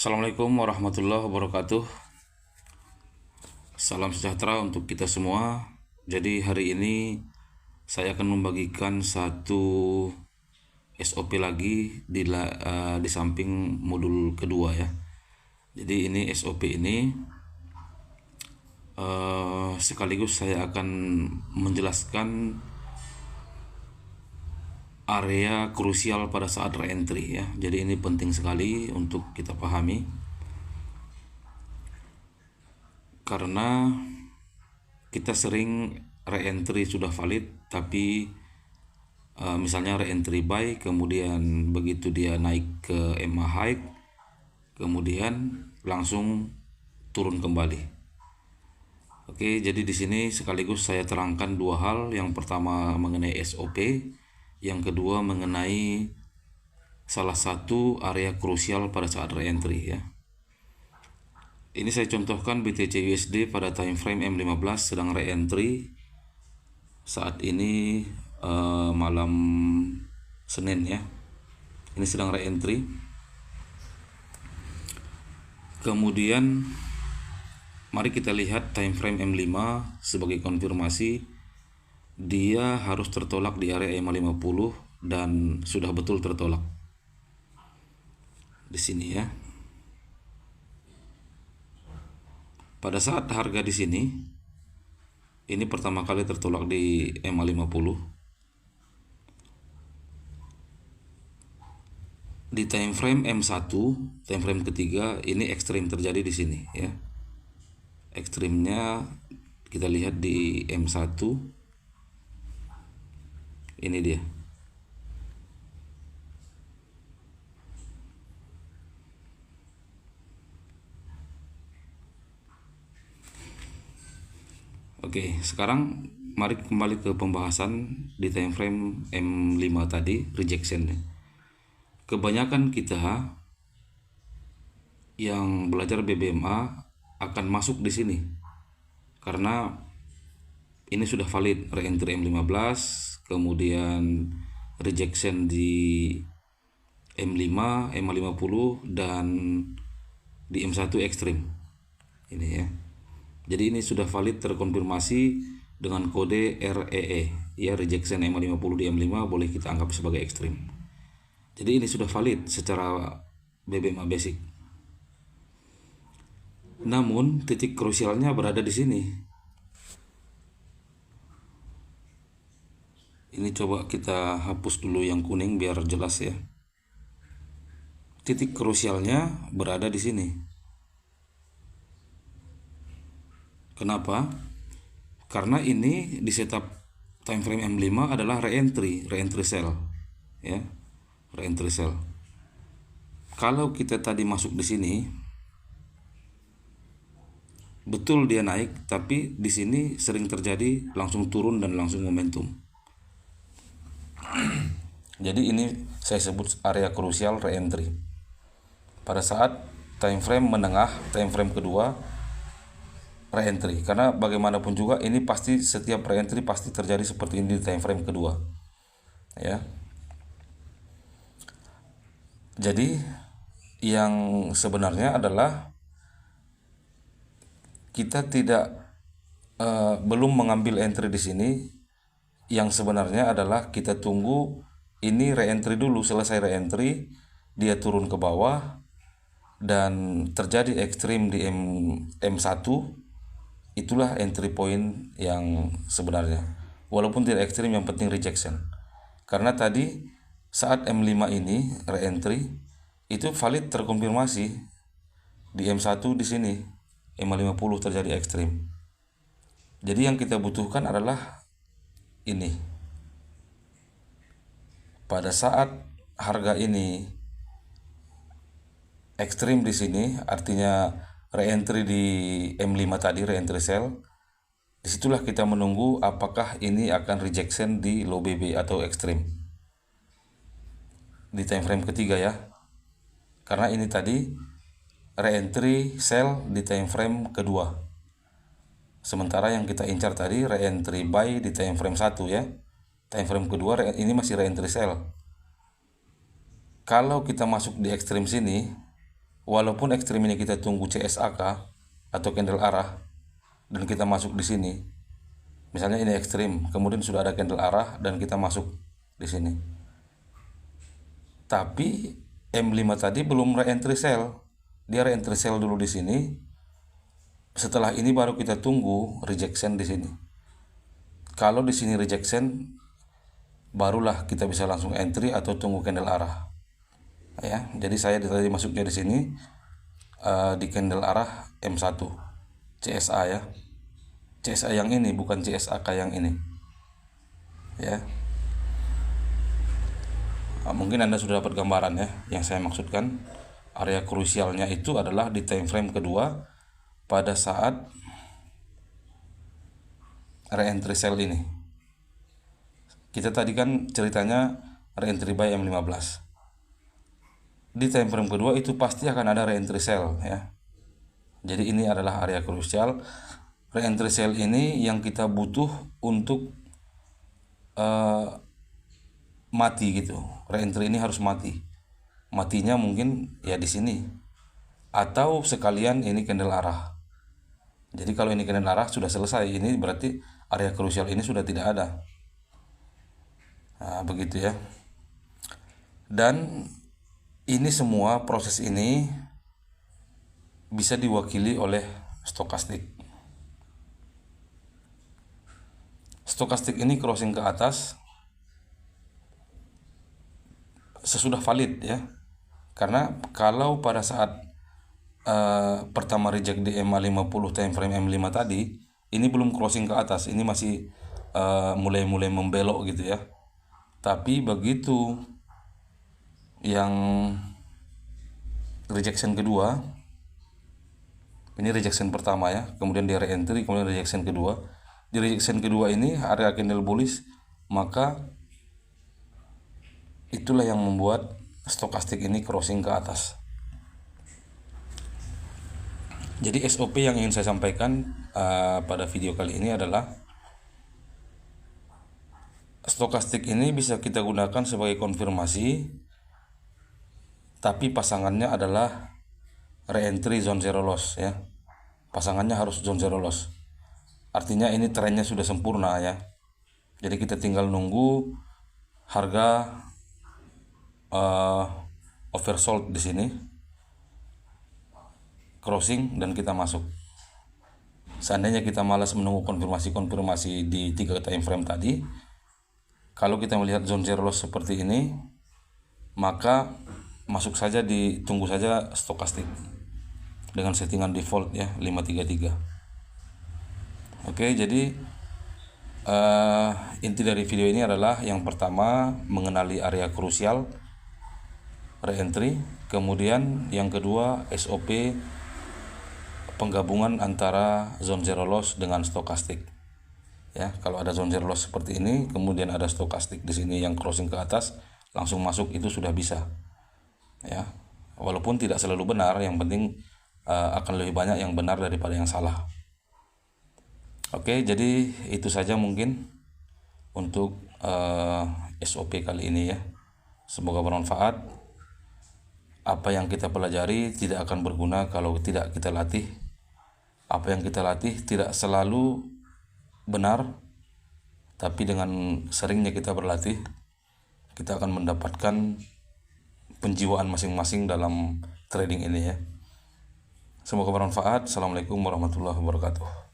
Assalamualaikum warahmatullahi wabarakatuh. Salam sejahtera untuk kita semua. Jadi hari ini saya akan membagikan satu SOP lagi di samping modul kedua ya. Jadi ini SOP ini sekaligus saya akan menjelaskan area krusial pada saat reentry ya. Jadi ini penting sekali untuk kita pahami karena kita sering reentry sudah valid tapi misalnya reentry buy, kemudian begitu dia naik ke EMA high kemudian langsung turun kembali. Oke, jadi di sini sekaligus saya terangkan dua hal. Yang pertama mengenai SOP, yang kedua mengenai salah satu area krusial pada saat reentry ya. Ini saya contohkan BTC USD pada time frame M15 sedang reentry saat ini malam Senin ya. Ini sedang reentry. Kemudian mari kita lihat time frame M5 sebagai konfirmasi dia harus tertolak di area EMA50 dan sudah betul tertolak. Di sini ya. Pada saat harga di sini ini pertama kali tertolak di EMA50. Di time frame M1, time frame ketiga ini ekstrim terjadi di sini ya. Ekstrimnya kita lihat di M1. Ini dia. Oke, sekarang mari kembali ke pembahasan di time frame M5 tadi, rejection. Kebanyakan kita yang belajar BBMA akan masuk di sini karena ini sudah valid reentry M15, kemudian rejection di M5, M50 dan di M1 ekstrim. Ini ya. Jadi ini sudah valid terkonfirmasi dengan kode REE ya, rejection M50 di M5 boleh kita anggap sebagai ekstrim. Jadi ini sudah valid secara BBMA basic. Namun titik krusialnya berada di sini. Ini coba kita hapus dulu yang kuning biar jelas ya. Titik krusialnya berada di sini. Kenapa? Karena ini di setup time frame M5 adalah reentry sell ya. Reentry sell. Kalau kita tadi masuk di sini betul dia naik, tapi di sini sering terjadi langsung turun dan langsung momentum. Jadi ini saya sebut area krusial reentry. Pada saat time frame menengah, time frame kedua reentry, karena bagaimanapun juga ini pasti setiap reentry pasti terjadi seperti ini di time frame kedua. Ya. Jadi yang sebenarnya adalah kita belum mengambil entry di sini. Yang sebenarnya adalah kita tunggu ini reentry dulu, selesai reentry dia turun ke bawah dan terjadi ekstrim di M1. Itulah entry point yang sebenarnya. Walaupun tidak ekstrim, yang penting rejection. Karena tadi saat M5 ini reentry itu valid terkonfirmasi di M1 di sini. M50 terjadi ekstrim. Jadi yang kita butuhkan adalah ini. Pada saat harga ini ekstrim di sini, artinya reentry di M5 tadi, reentry sell. Disitulah kita menunggu apakah ini akan rejection di low BB atau ekstrim di time frame ketiga ya. Karena ini tadi reentry sell di time frame kedua. Sementara yang kita incar tadi reentry buy di time frame 1 ya. Time frame kedua ini masih reentry sell. Kalau kita masuk di ekstrim sini, walaupun ekstrim ini kita tunggu CSAK atau candle arah dan kita masuk di sini. Misalnya ini ekstrim, kemudian sudah ada candle arah dan kita masuk di sini. Tapi M5 tadi belum re-entry sell. Dia re-entry sell dulu di sini. Setelah ini baru kita tunggu rejection di sini. Kalau di sini rejection, barulah kita bisa langsung entry atau tunggu candle arah. Ya, jadi saya tadi masuknya di sini di candle arah M1 CSA ya. CSA yang ini bukan CSAK yang ini. Ya. Mungkin Anda sudah dapat gambaran ya. Yang saya maksudkan area krusialnya itu adalah di time frame kedua pada saat re-entry sell ini. Kita tadi kan ceritanya re-entry buy M15. Di time frame kedua itu pasti akan ada re-entry sell ya. Jadi ini adalah area krusial. Re-entry sell ini yang kita butuh untuk mati gitu. Re-entry ini harus mati. Matinya mungkin ya di sini. Atau sekalian ini candle arah. Jadi kalau ini candle arah sudah selesai, ini berarti area krusial ini sudah tidak ada. Nah, begitu ya. Dan ini semua proses ini bisa diwakili oleh stokastik. Stokastik ini crossing ke atas sesudah valid ya. Karena kalau pada saat pertama reject di M50 time frame M5 tadi, ini belum crossing ke atas, ini masih mulai-mulai membelok gitu ya. Tapi begitu yang rejection kedua, ini rejection pertama ya, kemudian dia re-entry, kemudian rejection kedua. Di rejection kedua ini area candle bullish, maka itulah yang membuat stokastik ini crossing ke atas. Jadi SOP yang ingin saya sampaikan pada video kali ini adalah stokastik ini bisa kita gunakan sebagai konfirmasi, tapi pasangannya adalah re-entry zone zero loss ya. Pasangannya harus zone zero loss. Artinya ini trennya sudah sempurna ya. Jadi kita tinggal nunggu harga oversold di sini, crossing dan kita masuk. Seandainya kita malas menunggu konfirmasi di 3 time frame tadi, kalau kita melihat zone zero loss seperti ini, maka masuk saja, ditunggu saja stokastik dengan settingan default ya 533. Oke, jadi inti dari video ini adalah yang pertama mengenali area krusial re-entry, kemudian yang kedua SOP penggabungan antara zone zero loss dengan stokastik. Ya, kalau ada zone zero loss seperti ini, kemudian ada stokastik di sini yang crossing ke atas, langsung masuk, itu sudah bisa. Ya, walaupun tidak selalu benar, yang penting akan lebih banyak yang benar daripada yang salah. Oke, jadi itu saja mungkin untuk SOP kali ini ya. Semoga bermanfaat. Apa yang kita pelajari tidak akan berguna kalau tidak kita latih. Apa yang kita latih tidak selalu benar, tapi dengan seringnya kita berlatih, kita akan mendapatkan penjiwaan masing-masing dalam trading ini ya. Semoga bermanfaat. Assalamualaikum warahmatullahi wabarakatuh.